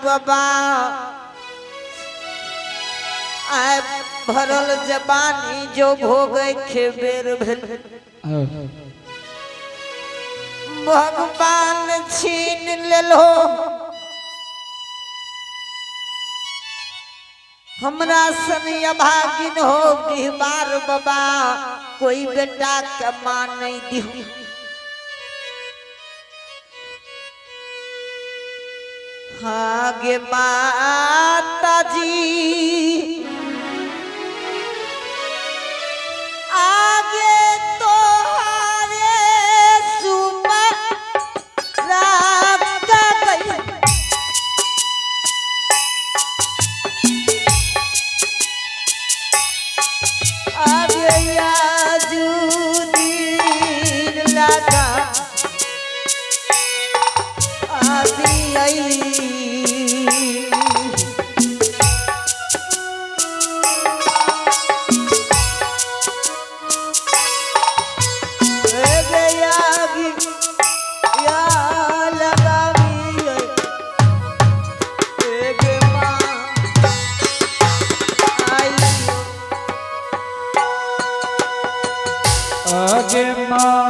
बाबा आय भरल जबानी जो भोग खेबेर भेल भगवान छीन लेलो हमरा सन अभागिन हो बिहार बाबा कोई बेटा के मान नहीं दिहु आगे माता जी आगे तो आगे माँ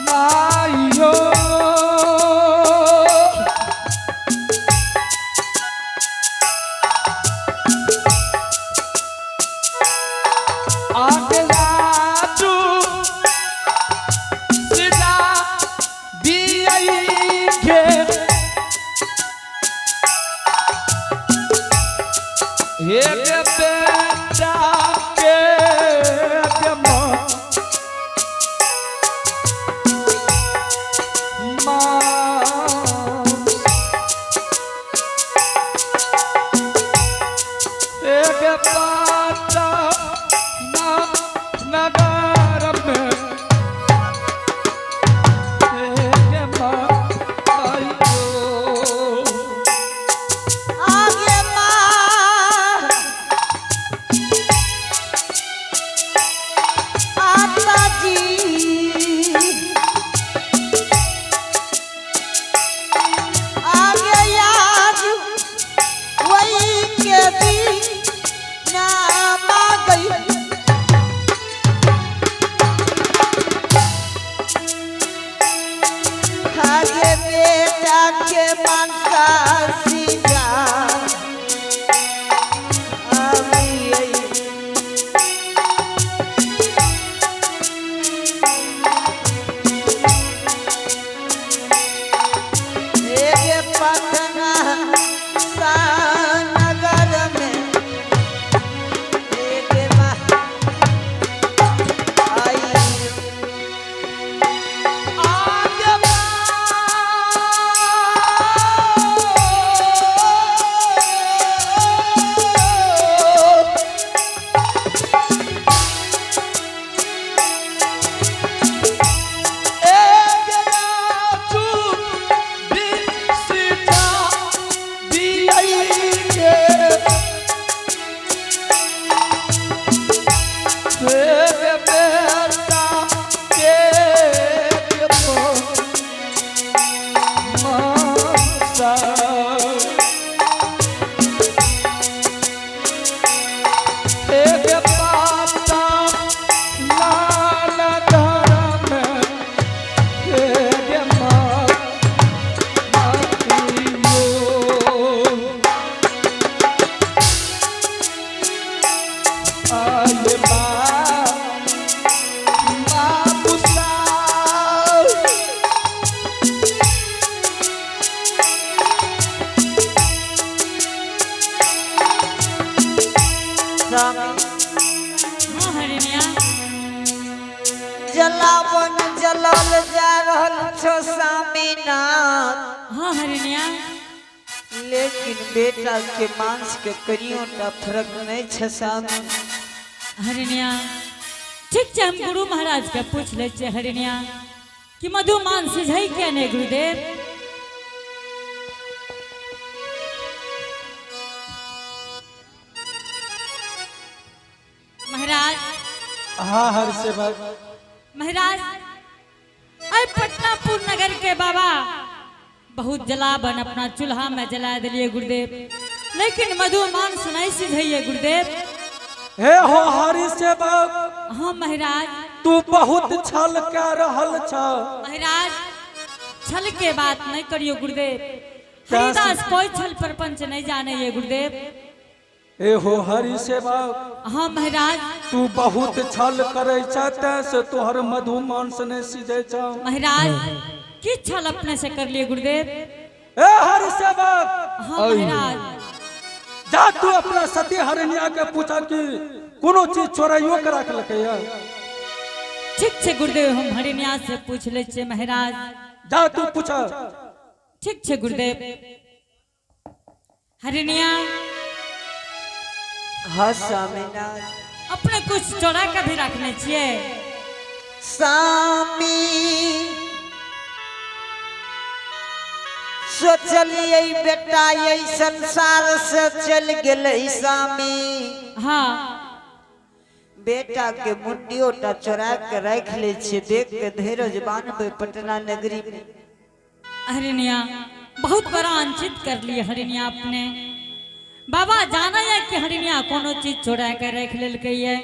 नाइयो आगे लाजू सीधा दियाई के एक बेटा के एक पाता नगर में एक के मनसा सीधा एक पटना सा नगर में एक जलावन जलल जा रहल छो स्वामीनाथ। हाँ हरिणिया लेकिन बेटा के मांस के करियो टा फर्क नहीं छे स्वामी। हरिणिया ठीक छे, हम गुरु महाराज के पूछ ले छे हरिणिया कि मधु मांस सिझाई क्या नहीं गुरुदेव। महाराज हाँ हर से महाराज अरे पटना बाबा बहुत जलावन अपना चूल्हा में जला दिलिए गुरुदेव, लेकिन मधुमांस नहीं सिझैये गुरुदेव। हे हो हरि सेवक, हाँ महाराज। तू बहुत छल कर रहल छ। महाराज छल के बात नहीं करियो गुरुदेव, हरिदास कोई छल प्रपंच नहीं जाने ये गुरुदेव। हे हो हरि सेवक, हाँ महाराज। तू बहुत छल करे से तोहर मधुमांस ने सिझे छ। महाराज की छल अपने से कर लिए गुरुदेव। हे हरि सेवक, हाँ महाराज। जा तू अपना सती हरनिया के पूछा कि कोनो चीज चोराइयो के रख लके। ठीक छे गुरुदेव, हम हरिनिया से पूछ ले छे महाराज। जा तू पूछा। ठीक छे गुरुदेव। हरिनिया। हाँ स्वामीनाथ। अपने कुछ चोरा के भी रखने छिए। स्वामी सोचलिए बेटा ये संसार से चल गए स्वामी। हाँ बेटा के मुंडियोटा चोरा के रख ले छे, देख के धीरज बांधबे पटना नगरी में। हरिनिया बहुत बड़ा अंचित कर लिए हरिनिया अपने। बाबा जाना है कि हरिनिया कोनो चीज चोरा के रख लेलकै है,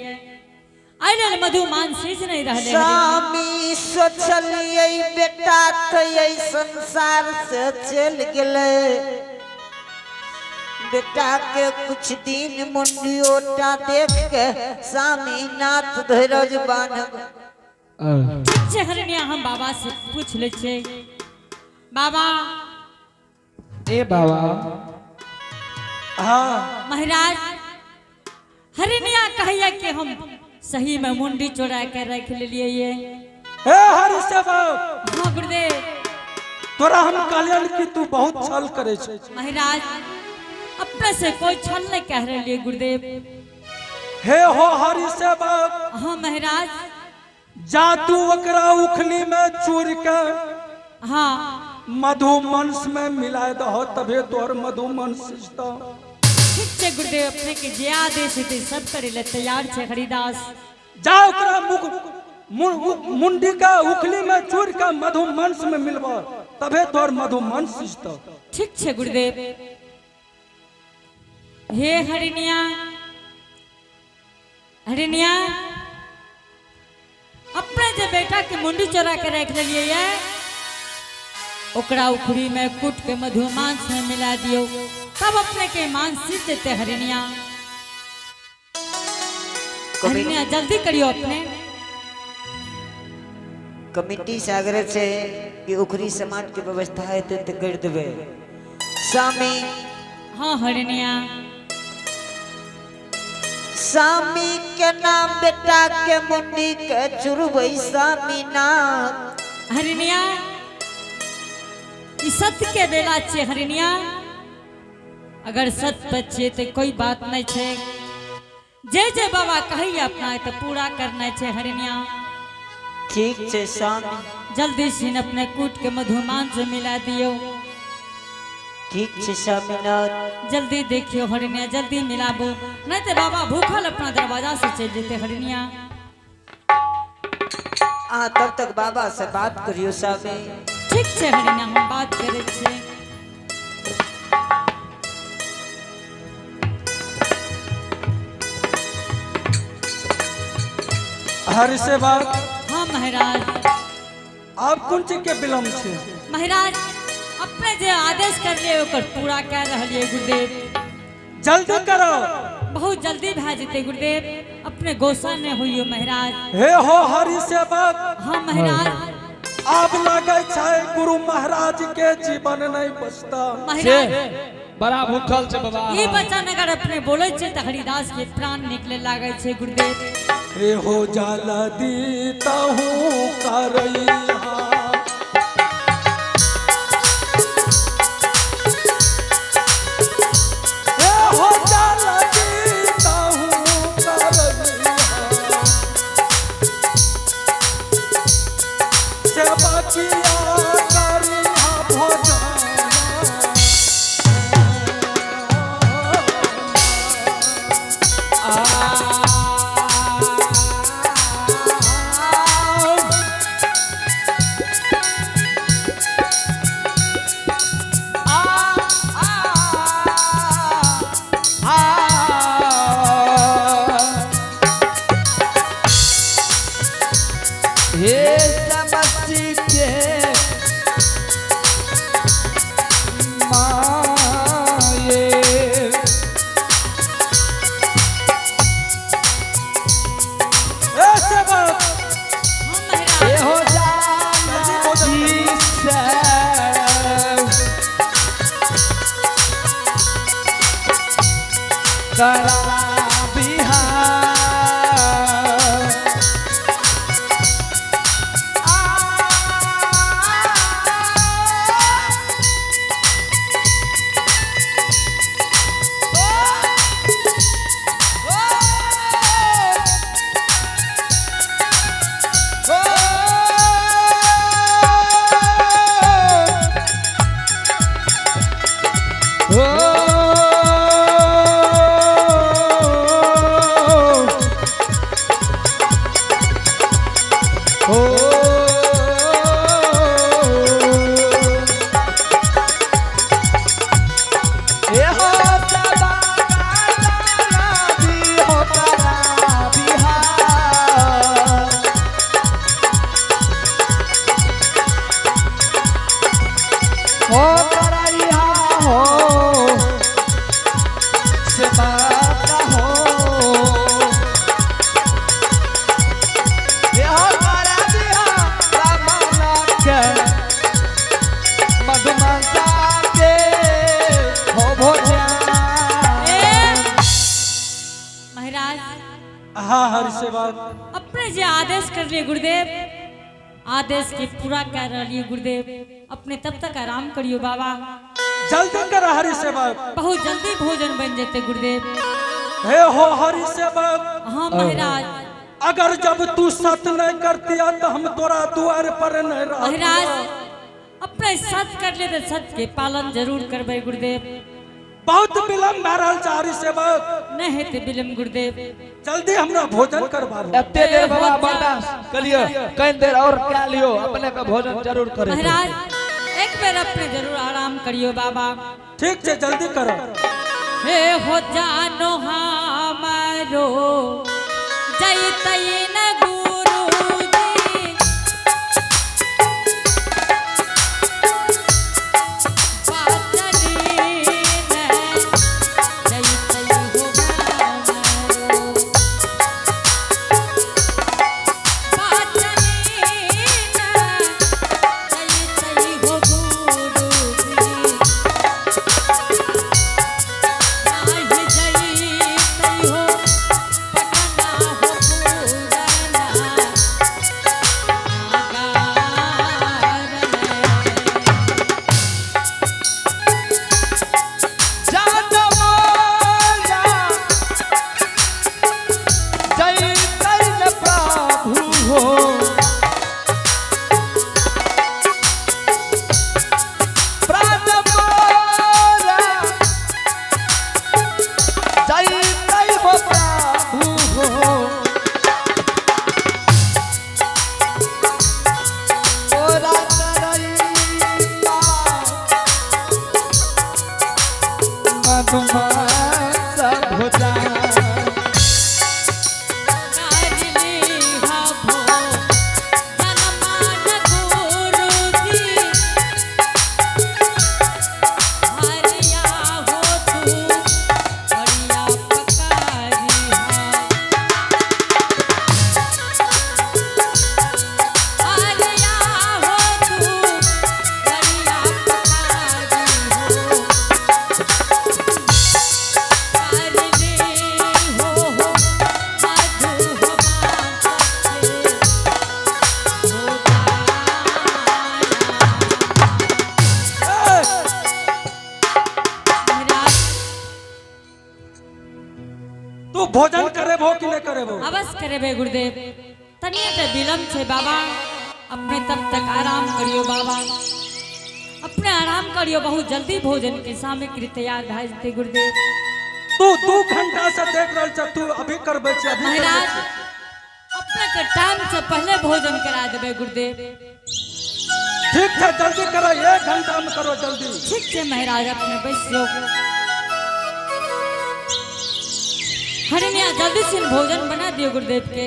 आइले मधुमांस सिझ नहीं रहले। स्वामी सोचलिए बेटा तो ये संसार से चल गए, बेटा के कुछ दिन मुंडियोटा देख के स्वामीनाथ धीरज बांधब। ठीक छे हरिनिया, हम बाबा से पूछ ले छे। बाबा। ए बाबा। हाँ महाराज हरिनिया कहिए कि हम सही में मुंडी चोरा के रख लिए ये। हे हरि सेवक। हाँ गुरुदेव। तोरा हम कहलियन कि तू बहुत छल करे छे। महाराज अपने से कोई छल नहीं कह रहे गुरुदेव। हे हो हरि सेवक। हाँ महाराज। जा तू ओकरा उखली में चूर के हाँ मधुमांस में मिला दहो, तबे तोहर मधुमांस सिझतो। ठीक छे गुरुदेव, अपने के जे आदेश है सब करे ले तैयार छे हरिदास। जा ओकरा मुंडी का उखली में चूर के मधुमांस में मिलबो, तबे तोहर मधुमांस सिझतो। ठीक छे गुरुदेव। हे हरिनिया। हरिनिया अपने जे बेटा के मुंडी चोरा के रख लिए है, ओकरा उखड़ी में कूट के मधुमांस में मिला दियो, तब अपने के मांस सीझ देते हरिनिया। हरिनिया जल्दी करियो अपने। कमिटी से आग्रह से कि उखरी समाज की व्यवस्था है तो कर देवे स्वामी। हाँ हरिनिया। स्वामी के नाम बेटा के मुंडी के चुरबई स्वामीनाथ। हरिनिया ई सत्य के बेला छे हरिनिया, अगर सत्य पे छे तो कोई बात नहीं छे। जे जे बाबा कहिए अपना तो पूरा करना छे हरिनिया। ठीक छे स्वामी। जल्दी से अपने कूट के मधुमांस से मिला दियो। ठीक छे स्वामीनाथ। जल्दी देखियो हरिनिया, जल्दी मिलाबो, नहीं तो बाबा भूखल अपना दरवाजा से चल जेते हरिनिया। तब तक बाबा से बात करियो स्वामी। ठीक छे हरिनिया, हम बात करे छे। हरि सेवक। हाँ महाराज। आप कौन चीज के विलम्ब छे? महाराज अपने जे आदेश कर लिए ओकर पूरा कर रहलिए गुरुदेव। जल्दी करो। बहुत जल्दी भा जेते गुरुदेव, अपने गोसा ने होइयो महाराज। हे हो हरि सेवक। हाँ महाराज। आप लगे छे गुरु महाराज के जीवन नहीं बचता। महाराज बड़ा भूखल छे बाबा। ये बच्चा नगर अपने बोले छे त हरिदास के प्राण निकले लागे छे गुरुदेव। हे हो जाला दीता हूँ करैया। करा बिहार हाँ हरि सेवा अपने जे आदेश कर लिए गुरुदेव आदेश के पूरा कर रही गुरुदेव अपने तब तक आराम करियो बाबा जल्दी कर हरि सेवा बहुत जल्दी भोजन बन जाते गुरुदेव हे हो हरि सेवा हाँ महाराज अगर जब तू सत नहीं करती तो हम तोरा द्वार पर नहीं रह महाराज अपने सत कर ले तो सत के पालन जरूर करबे गुरुदेव बहुत विलम्ब भा रहल छै हरि सेवा नहीं हेते विलम्ब गुरुदेव जल्दी हमरा भोजन करबाबू एते देर बाबा बर्दाश्त करियो कई देर और क्या लियो अपने का भोजन जरूर करे महाराज एक बेर अपने जरूर आराम करियो बाबा ठीक छै जल्दी करो हे हो जानो हमारो जयतई न गुरुजी भोजन करेबो कि नहीं करेबो अवश्य करेबे गुरुदेव तनिए तो विलम्ब छे बाबा अपने तब तक आराम करियो बाबा अपने आराम करियो बहुत जल्दी भोजन की सामग्री तैयार भ जते गुरुदेव तू 2 घंटा से देख रहल छ तू अभी करबे छ अभी महाराज अपने के टाइम से पहले भोजन करा देबे गुरुदेव ठीक है जल्दी करो 1 घंटा में करो जल्दी ठीक है महाराज अपने बैसियो हरिनिया जल्दी से भोजन बना दियो गुरुदेव के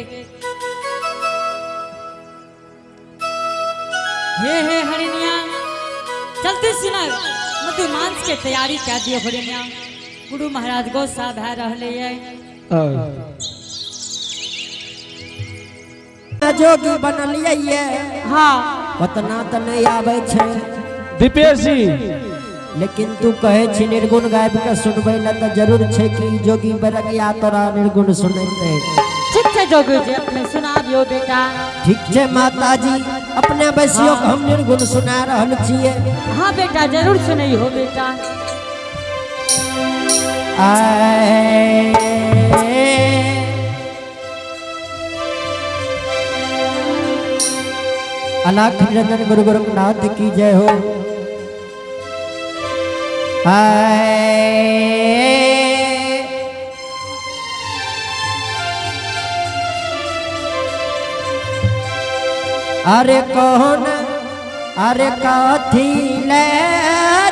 हे हरिनिया जल्दी से ना मधु मांस के तैयारी कर दियो हरिनिया गुरु महाराज गोसा भै रहले है जोगी बनलिए ये हाँ उतना तो नहीं आवे छे दीपेश जी लेकिन तू कहे छी निर्गुण गायब के सुनबै ल त जरूर छै कि जोगी बरगिया तोरा निर्गुण सुनैते। ठीक है जोगी जी अपने सुनाबियो बेटा। ठीक छै माता जी, अपने बैसियो के हम निर्गुण सुना रहल छियै। हाँ बेटा जरूर सुनई हो बेटा। अलाख निरंजन गुरु गोरखनाथ की जय हो। अरे कौन अरे कथी ले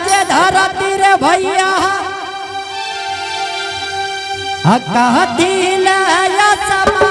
जे धरती रे भैया, कथी ले समा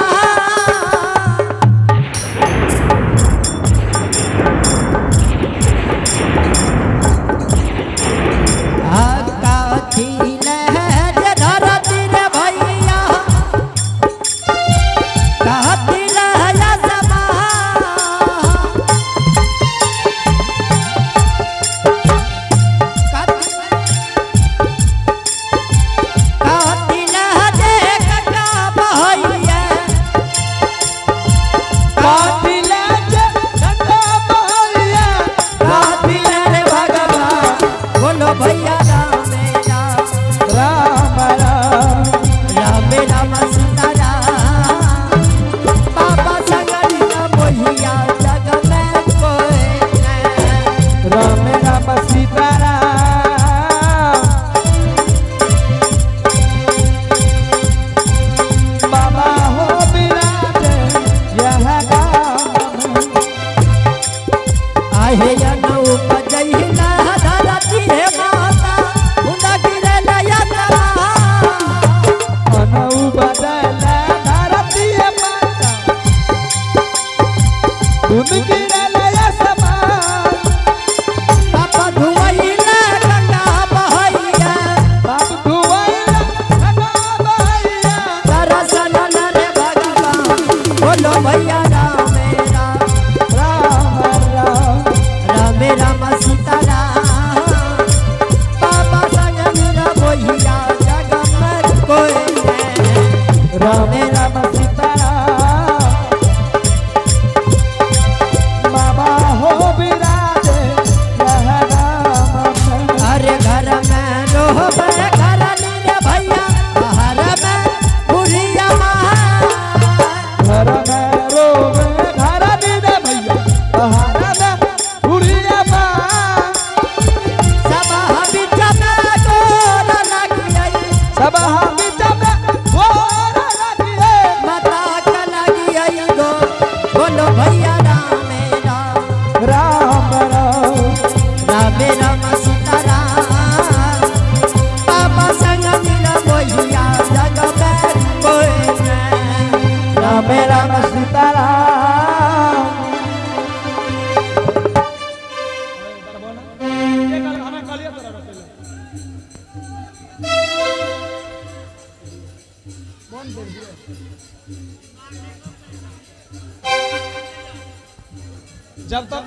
जब तक